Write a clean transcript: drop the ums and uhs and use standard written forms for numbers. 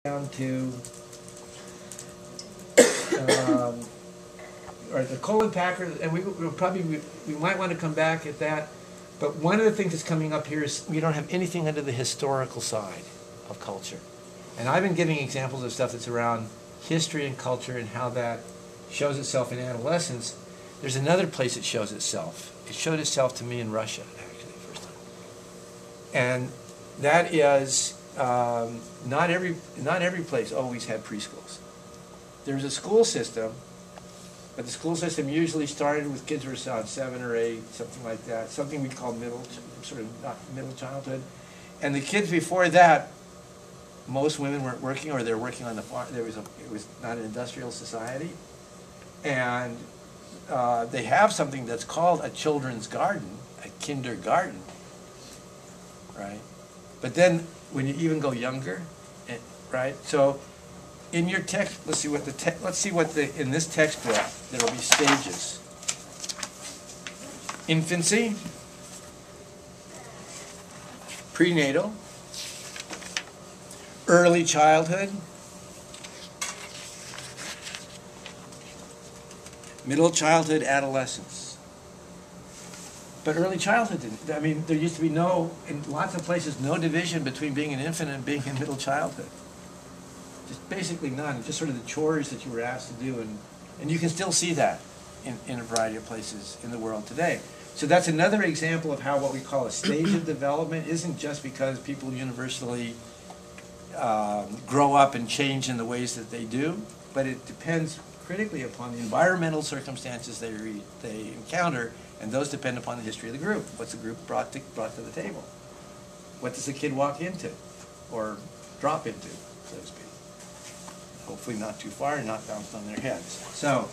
down to or the Coleman Packard, and we might want to come back at that. But one of the things that's coming up here is we don't have anything under the historical side of culture. And I've been giving examples of stuff that's around history and culture and how that shows itself in adolescence. There's another place it shows itself. It showed itself to me in Russia, actually, first time. And that is not every place always had preschools. There's a school system, but the school system usually started with kids who were around 7 or 8, something like that, something we call middle childhood. And the kids before that, most women weren't working, or they were working on the farm. It was not an industrial society. And they have something that's called a children's garden, a kindergarten, right? But then when you even go younger, right? So in your text, let's see what in this textbook there will be stages. Infancy, prenatal, early childhood, middle childhood, adolescence. But early childhood didn't. I mean, there used to be in lots of places, no division between being an infant and being in middle childhood. Just basically none. Just sort of the chores that you were asked to do. And you can still see that in a variety of places in the world today. So that's another example of how what we call a stage of development isn't just because people universally grow up and change in the ways that they do, but it depends critically upon the environmental circumstances they encounter, and those depend upon the history of the group. What's the group brought to the table? What does the kid walk into or drop into, so to speak? Hopefully not too far and not bounced on their heads. So